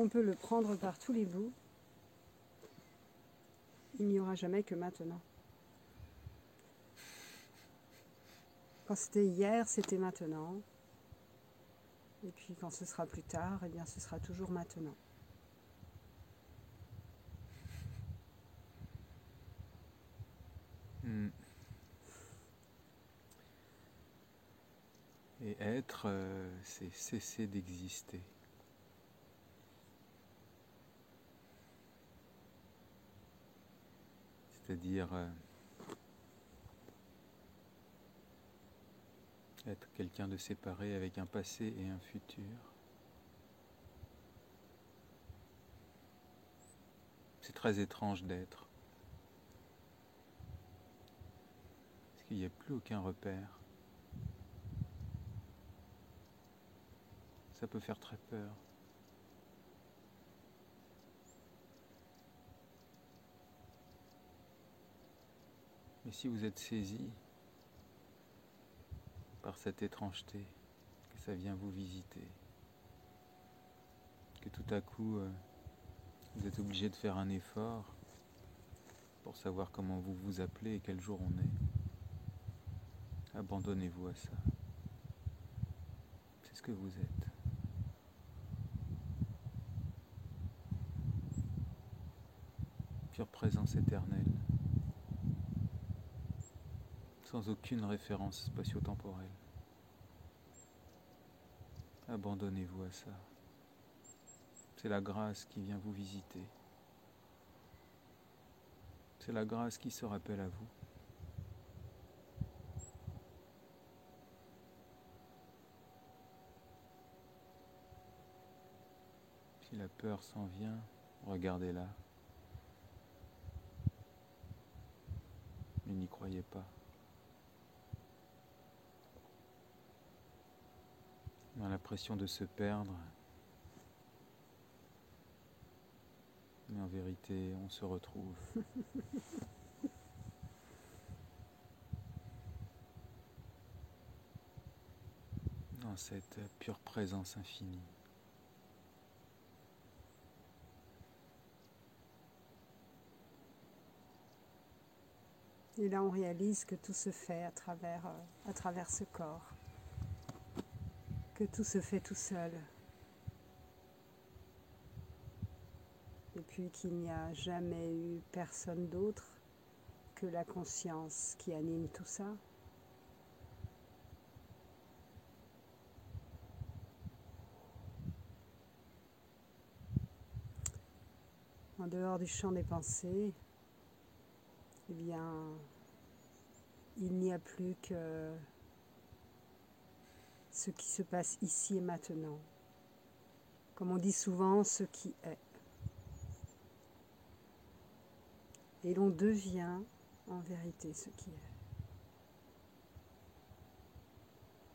On peut le prendre par tous les bouts. Il n'y aura jamais que maintenant. Quand c'était hier, c'était maintenant. Et puis quand ce sera plus tard, eh bien ce sera toujours maintenant. Et être, c'est cesser d'exister. C'est-à-dire être quelqu'un de séparé avec un passé et un futur. C'est très étrange d'être. Parce qu'il n'y a plus aucun repère. Ça peut faire très peur. Mais si vous êtes saisi par cette étrangeté, que ça vient vous visiter, que tout à coup vous êtes obligé de faire un effort pour savoir comment vous vous appelez et quel jour on est, abandonnez-vous à ça. C'est ce que vous êtes. Pure présence éternelle, sans aucune référence spatio-temporelle. Abandonnez-vous à ça. C'est la grâce qui vient vous visiter. C'est la grâce qui se rappelle à vous. Si la peur s'en vient, regardez-la. Mais n'y croyez pas. On a l'impression de se perdre. Mais en vérité, on se retrouve. Dans cette pure présence infinie. Et là, on réalise que tout se fait à travers ce corps. Que tout se fait tout seul. Et puis qu'il n'y a jamais eu personne d'autre que la conscience qui anime tout ça. En dehors du champ des pensées, eh bien, il n'y a plus que ce qui se passe ici et maintenant. Comme on dit souvent, ce qui est. Et l'on devient en vérité ce qui est.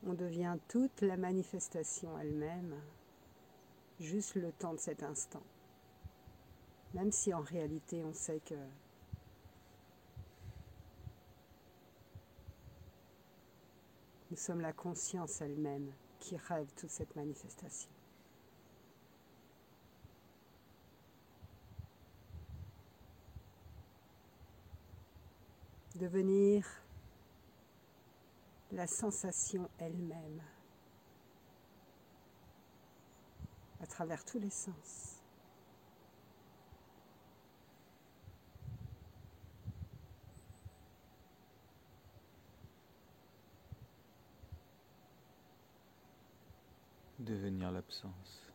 On devient toute la manifestation elle-même, juste le temps de cet instant. Même si en réalité on sait que nous sommes la conscience elle-même qui rêve toute cette manifestation. Devenir la sensation elle-même à travers tous les sens. Devenir l'absence.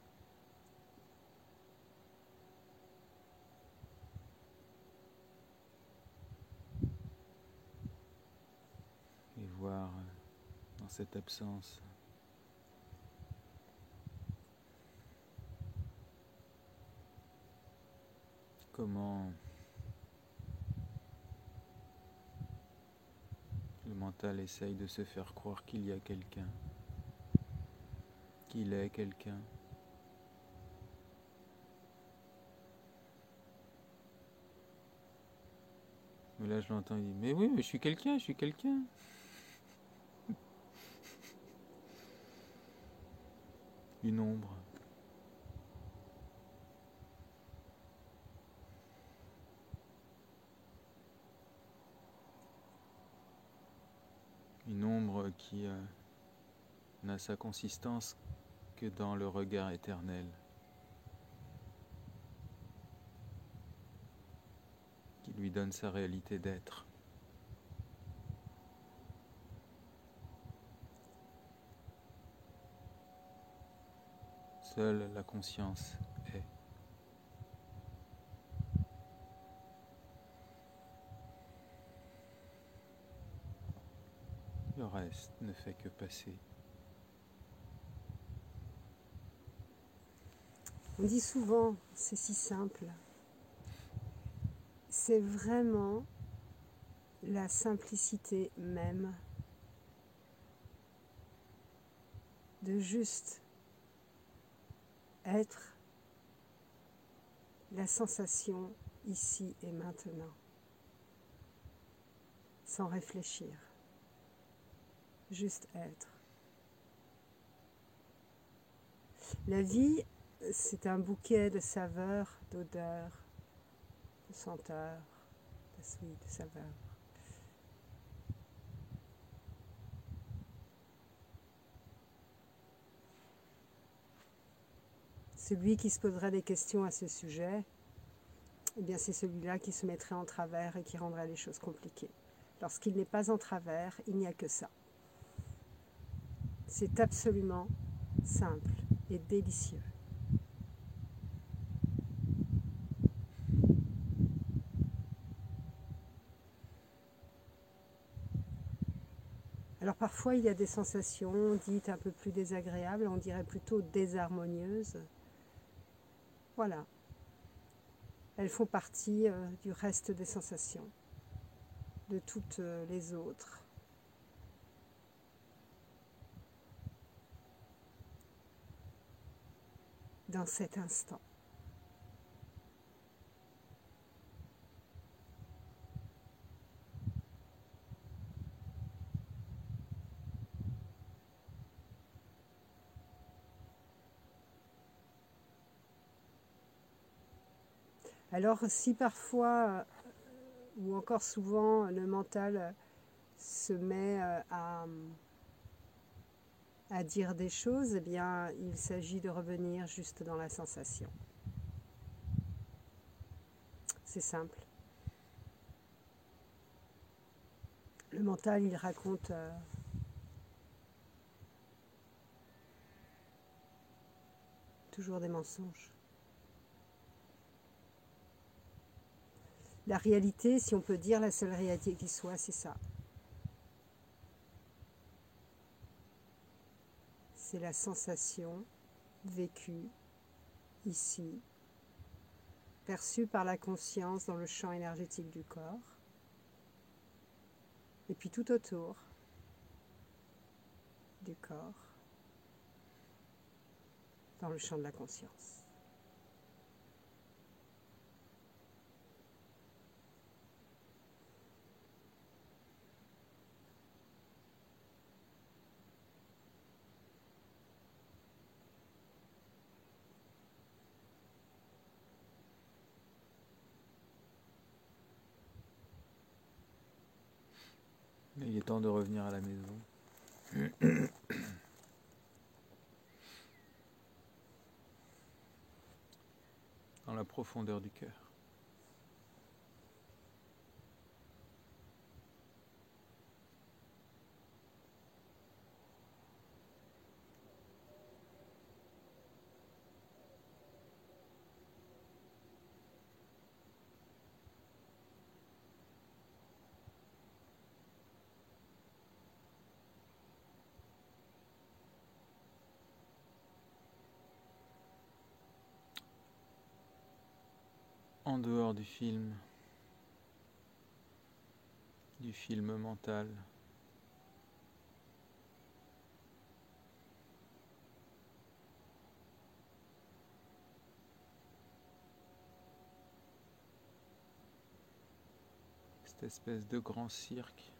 Et voir dans cette absence comment le mental essaye de se faire croire qu'il y a quelqu'un, qu'il est quelqu'un. Mais là je l'entends, il dit, mais oui, mais je suis quelqu'un, je suis quelqu'un. Une ombre. n'a sa consistance que dans le regard éternel, qui lui donne sa réalité d'être. Seule la conscience est. Le reste ne fait que passer. On dit souvent, c'est si simple. C'est vraiment la simplicité même de juste être la sensation ici et maintenant, sans réfléchir, juste être. La vie, c'est un bouquet de saveurs, d'odeurs, de senteurs, de saveurs. Celui qui se poserait des questions à ce sujet, eh bien c'est celui-là qui se mettrait en travers et qui rendrait les choses compliquées. Lorsqu'il n'est pas en travers, il n'y a que ça. C'est absolument simple et délicieux. Alors parfois il y a des sensations dites un peu plus désagréables, on dirait plutôt désharmonieuses. Voilà. Elles font partie du reste des sensations, de toutes les autres. Dans cet instant. Alors si parfois, ou encore souvent, le mental se met à dire des choses, eh bien, il s'agit de revenir juste dans la sensation. C'est simple. Le mental, il raconte toujours des mensonges. La réalité, si on peut dire, la seule réalité qui soit, c'est ça. C'est la sensation vécue ici, perçue par la conscience dans le champ énergétique du corps, et puis tout autour du corps, dans le champ de la conscience. Il est temps de revenir à la maison. Dans la profondeur du cœur. En dehors du film mental, cette espèce de grand cirque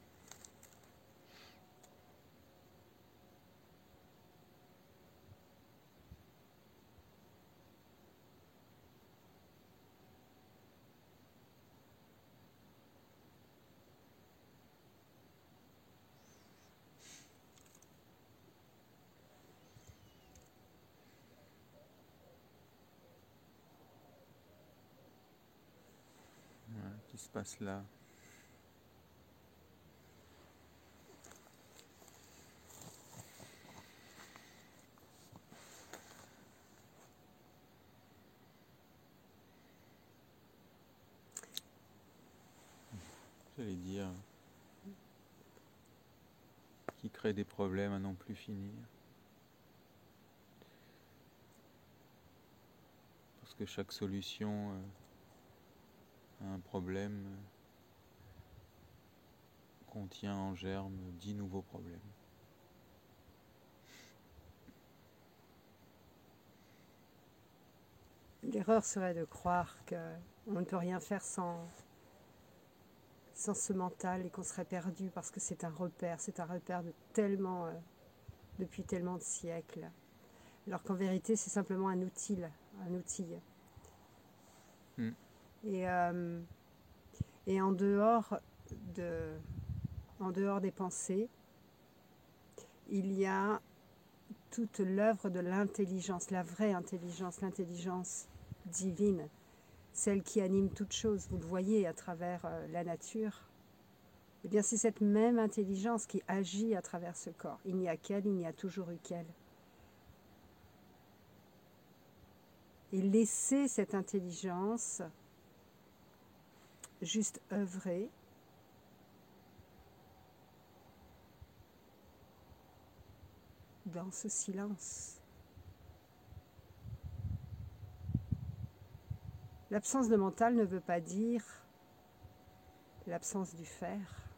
qui se passe là. J'allais dire, qui crée des problèmes à n'en plus finir. Parce que chaque solution à un problème contient en germe 10 nouveaux problèmes. L'erreur serait de croire qu'on ne peut rien faire sans ce mental et qu'on serait perdu parce que c'est un repère de depuis tellement de siècles. Alors qu'en vérité, c'est simplement un outil. Mm. Et en dehors des pensées, il y a toute l'œuvre de l'intelligence, la vraie intelligence, l'intelligence divine, celle qui anime toute chose. Vous le voyez à travers la nature. Eh bien, c'est cette même intelligence qui agit à travers ce corps. Il n'y a qu'elle, il n'y a toujours eu qu'elle. Et laisser cette intelligence juste œuvrer, dans ce silence. L'absence de mental ne veut pas dire l'absence du faire.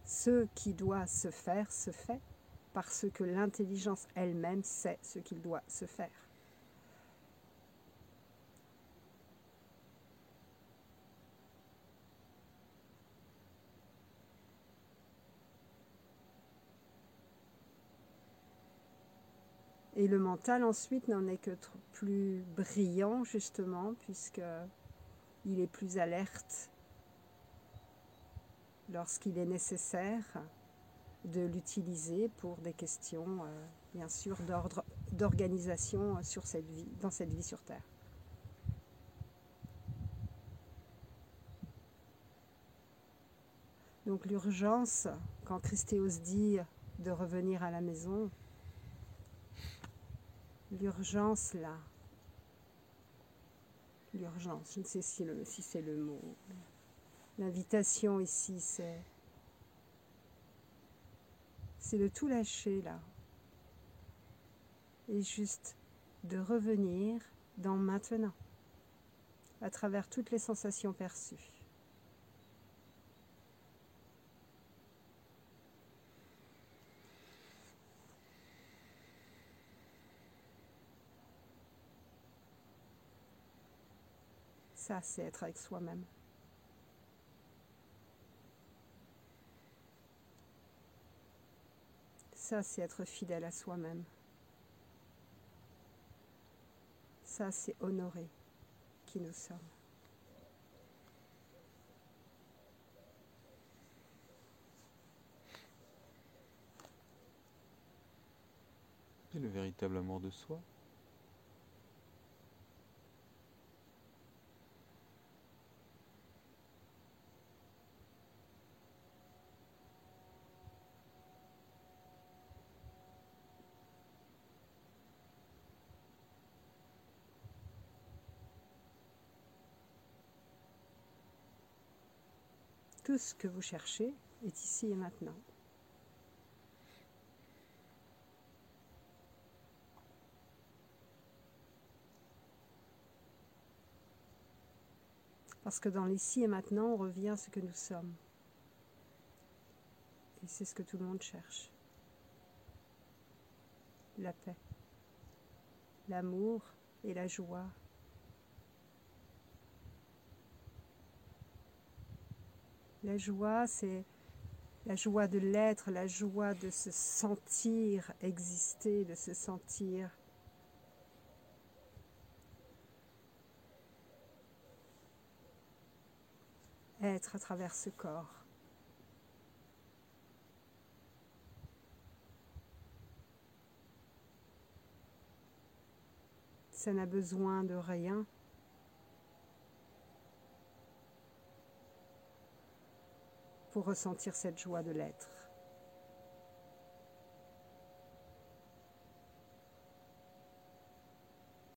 Ce qui doit se faire se fait parce que l'intelligence elle-même sait ce qu'il doit se faire. Et le mental ensuite n'en est que plus brillant justement puisqu'il est plus alerte lorsqu'il est nécessaire de l'utiliser pour des questions bien sûr d'organisation dans cette vie sur Terre. Donc l'urgence, quand Christéos dit de revenir à la maison, l'urgence là, l'urgence, je ne sais si c'est le mot. L'invitation ici, c'est de tout lâcher là. Et juste de revenir dans maintenant, à travers toutes les sensations perçues. Ça, c'est être avec soi-même. Ça, c'est être fidèle à soi-même. Ça, c'est honorer qui nous sommes. C'est le véritable amour de soi. Tout ce que vous cherchez est ici et maintenant. Parce que dans l'ici et maintenant, on revient à ce que nous sommes. Et c'est ce que tout le monde cherche. La paix, l'amour et la joie. La joie, c'est la joie de l'être, la joie de se sentir exister, de se sentir être à travers ce corps. Ça n'a besoin de rien. pour ressentir cette joie de l'être.